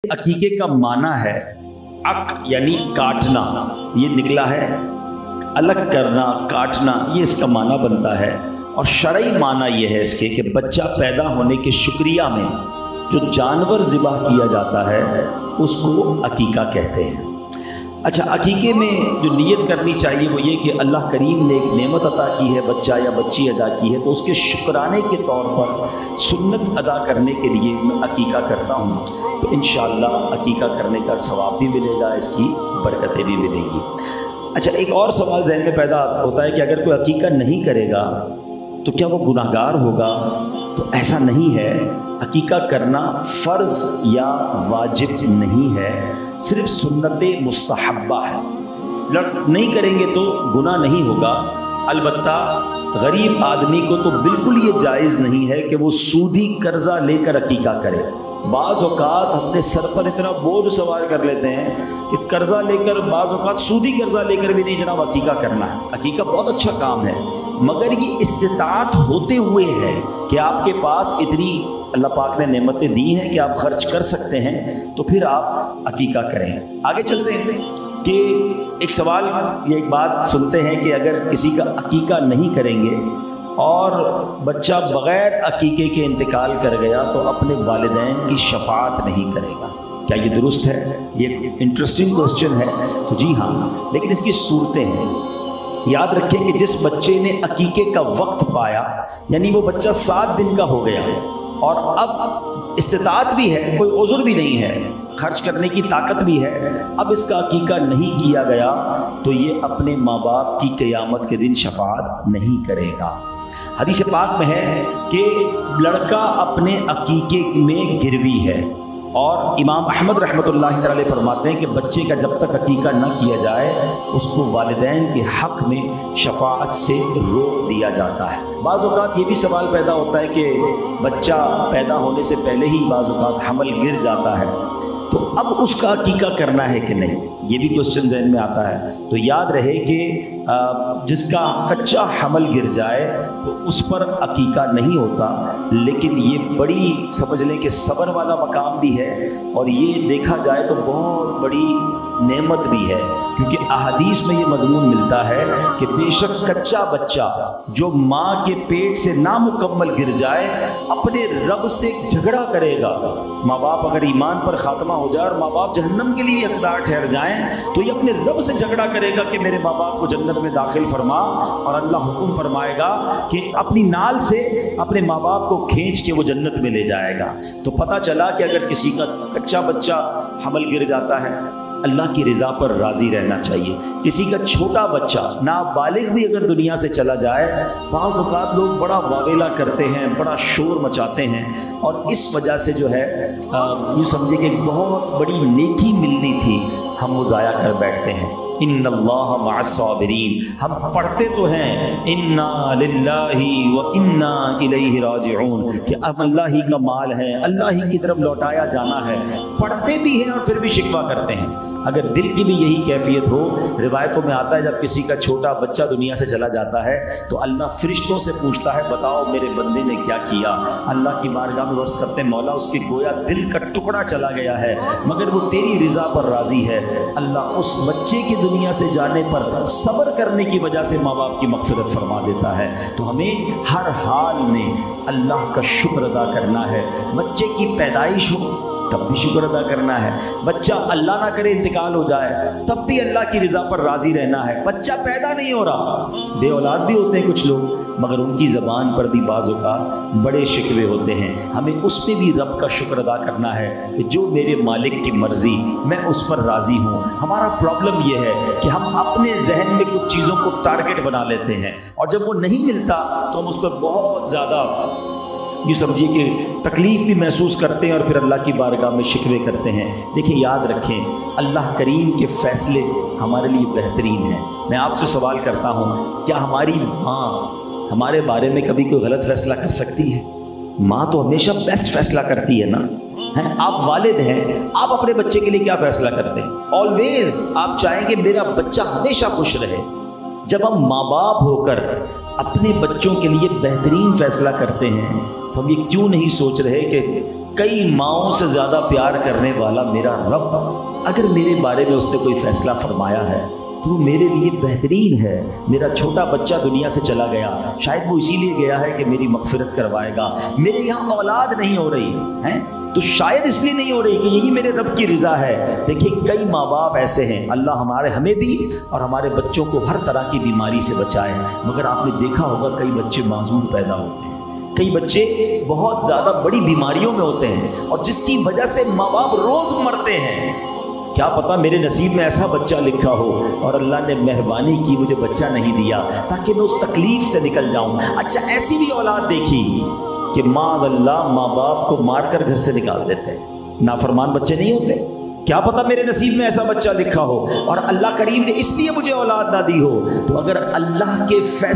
अकीके का माना है अक यानी काटना, ये निकला है अलग करना, काटना, ये इसका माना बनता है। और शरई माना ये है इसके कि बच्चा पैदा होने के शुक्रिया में जो जानवर ज़िबा किया जाता है उसको अकीका कहते हैं। अच्छा, अकीके में जो नीयत करनी चाहिए वो ये कि अल्लाह करीम ने एक नेमत अता की है, बच्चा या बच्ची अदा की है, तो उसके शुक्राने के तौर पर सुन्नत अदा करने के लिए मैं अकीका करता हूँ, तो इंशाअल्लाह अकीका करने का सवाब भी मिलेगा, इसकी बरकतें भी मिलेंगी। अच्छा, एक और सवाल ज़हन में पैदा होता है कि अगर कोई अकीका नहीं करेगा तो क्या वो गुनाहगार होगा? तो ऐसा नहीं है। अकीका करना फ़र्ज़ या वाजिब नहीं है, सिर्फ सुन्नत मुस्तहब्बा है। नहीं करेंगे तो गुनाह नहीं होगा। अलबत्ता गरीब आदमी को तो बिल्कुल ये जायज़ नहीं है कि वो सूदी कर्जा लेकर अकीका करे। बाज़ औक़ात अपने सर पर इतना बोझ सवार कर लेते हैं कि कर्जा लेकर, बाज़ औक़ात सूदी कर्जा लेकर भी नहीं जनाब अकीका करना है। अकीका बहुत अच्छा काम है, मगर ये इस्तिताअत होते हुए है कि आपके पास इतनी अल्लाह पाक ने नेमतें दी हैं कि आप खर्च कर सकते हैं, तो फिर आप अकीका करें। आगे चलते हैं कि एक सवाल या एक बात सुनते हैं कि अगर किसी का अकीका नहीं करेंगे और बच्चा बग़ैर अकीके के इंतकाल कर गया तो अपने वालिदैन की शफाअत नहीं करेगा, क्या ये दुरुस्त है? ये इंटरेस्टिंग क्वेश्चन है। तो जी हाँ, लेकिन इसकी सूरतें हैं। याद रखें कि जिस बच्चे ने अकीके का वक्त पाया, यानी वो बच्चा 7 दिन का हो गया और अब इस्तिताअत भी है, कोई उज़्र भी नहीं है, खर्च करने की ताकत भी है, अब इसका अकीका नहीं किया गया तो ये अपने माँ बाप की क़यामत के दिन शफाअत नहीं करेगा। हदीस पाक में है कि लड़का अपने अकीके में गिरवी है, और इमाम अहमद रहमतुल्लाह तआला फरमाते हैं कि बच्चे का जब तक अकीका न किया जाए उसको वालिदैन के हक़ में शफाअत से रोक दिया जाता है। बाज़ औक़ात ये भी सवाल पैदा होता है कि बच्चा पैदा होने से पहले ही बाज़ औक़ात हमल गिर जाता है, तो अब उसका अकीका करना है कि नहीं, ये भी क्वेश्चन ज़हन में आता है। तो याद रहे कि जिसका कच्चा हमल गिर जाए तो उस पर अकीका नहीं होता, लेकिन ये बड़ी समझ लें कि सब्र वाला मकाम भी है, और ये देखा जाए तो बहुत बड़ी नेमत भी है, क्योंकि अहादीस में ये मज़मून मिलता है कि बेशक कच्चा बच्चा जो माँ के पेट से नामुकम्मल गिर जाए अपने रब से झगड़ा करेगा। माँ बाप अगर ईमान पर ख़ात्मा हो जाए और माँ बाप जहन्नम के लिए हकदार ठहर जाएं तो ये अपने रब से झगड़ा करेगा कि मेरे माँ बाप को जन्नत में दाखिल फरमा, और अल्लाह हुक्म फरमाएगा कि अपनी नाल से अपने माँ बाप को खींच के वो जन्नत में ले जाएगा। तो पता चला कि अगर किसी का कच्चा बच्चा हमल गिर जाता है, अल्लाह की रज़ा पर राज़ी रहना चाहिए। किसी का छोटा बच्चा नाबालिग भी अगर दुनिया से चला जाए, बाज़ औक़ात लोग बड़ा वावेला करते हैं, बड़ा शोर मचाते हैं, और इस वजह से जो है यूँ समझे कि बहुत बड़ी नेकी मिलनी थी, हम वो ज़ाया कर बैठते हैं। इन्नल्लाह मअस-साबिरीन, हम पढ़ते तो हैं इन्ना लिल्लाहि व इन्ना इलैहि राजिऊन कि अब अल्लाह ही का माल है, अल्लाह ही की तरफ लौटाया जाना है, पढ़ते भी हैं और फिर भी शिकवा करते हैं। अगर दिल की भी यही कैफियत हो, रिवायतों में आता है जब किसी का छोटा बच्चा दुनिया से चला जाता है तो अल्लाह फरिश्तों से पूछता है, बताओ मेरे बंदे ने क्या किया। अल्लाह की बारगाह में अर्ज़ करते हैं, मौला उसके गोया दिल का टुकड़ा चला गया है मगर वो तेरी रज़ा पर राज़ी है। अल्लाह उस बच्चे की दुनिया से जाने पर सब्र करने की वजह से माँ बाप की मग़फ़िरत फरमा देता है। तो हमें हर हाल में अल्लाह का शुक्र अदा करना है। बच्चे की पैदाइश हो तब भी शुक्र अदा करना है, बच्चा अल्लाह ना करे इंतकाल हो जाए तब भी अल्लाह की रज़ा पर राज़ी रहना है। बच्चा पैदा नहीं हो रहा, बे औलाद भी होते हैं कुछ लोग, मगर उनकी ज़बान पर भी बाज़ औक़ात बड़े शिकवे होते हैं। हमें उस पर भी रब का शुक्र अदा करना है कि जो मेरे मालिक की मर्ज़ी, मैं उस पर राज़ी हूँ। हमारा प्रॉब्लम ये है कि हम अपने जहन में कुछ चीज़ों को टारगेट बना लेते हैं, और जब वो नहीं मिलता तो हम उस पर बहुत ज़्यादा यूँ समझिए कि तकलीफ़ भी महसूस करते हैं और फिर अल्लाह की बारगाह में शिकवे करते हैं। देखिए, याद रखें अल्लाह करीम के फ़ैसले हमारे लिए बेहतरीन हैं। मैं आपसे सवाल करता हूँ, क्या हमारी माँ हमारे बारे में कभी कोई गलत फ़ैसला कर सकती है? माँ तो हमेशा बेस्ट फ़ैसला करती है ना। हैं, आप वालिद हैं, आप अपने बच्चे के लिए क्या फ़ैसला करते हैं? ऑलवेज़ आप चाहेंगे मेरा बच्चा हमेशा खुश रहे। जब हम माँ बाप होकर अपने बच्चों के लिए बेहतरीन फ़ैसला करते हैं तो हम ये क्यों नहीं सोच रहे कि کئی ماؤں سے زیادہ پیار کرنے والا میرا رب اگر میرے بارے میں اس نے کوئی فیصلہ فرمایا ہے تو وہ میرے لیے بہترین ہے۔ میرا چھوٹا بچہ دنیا سے چلا گیا، شاید وہ اسی لیے گیا ہے کہ میری مغفرت کروائے گا۔ میرے یہاں اولاد نہیں ہو رہی ہے تو شاید اس لیے نہیں ہو رہی کہ یہی میرے رب کی رضا ہے۔ دیکھیں کئی ماں باپ ایسے ہیں، اللہ ہمیں بھی اور ہمارے بچوں کو ہر طرح کی بیماری سے بچائے، مگر آپ نے دیکھا ہوگا کئی بچے معذور پیدا ہوتے ہیں، کئی بچے بہت زیادہ بڑی بیماریوں میں ہوتے ہیں اور جس کی وجہ سے ماں باپ روز مرتے ہیں۔ کیا پتا میرے نصیب میں ایسا بچہ لکھا ہو اور اللہ نے مہربانی کی مجھے بچہ نہیں دیا تاکہ میں اس تکلیف سے نکل جاؤں۔ اچھا ایسی بھی اولاد دیکھی کہ ماں اللہ ماں باپ کو مار کر گھر سے نکال دیتے ہیں، نافرمان بچے نہیں ہوتے۔ کیا پتا میرے نصیب میں ایسا بچہ لکھا ہو اور اللہ کریم نے اس لیے مجھے اولاد نہ دی ہو۔ تو اگر اللہ کے فیصلے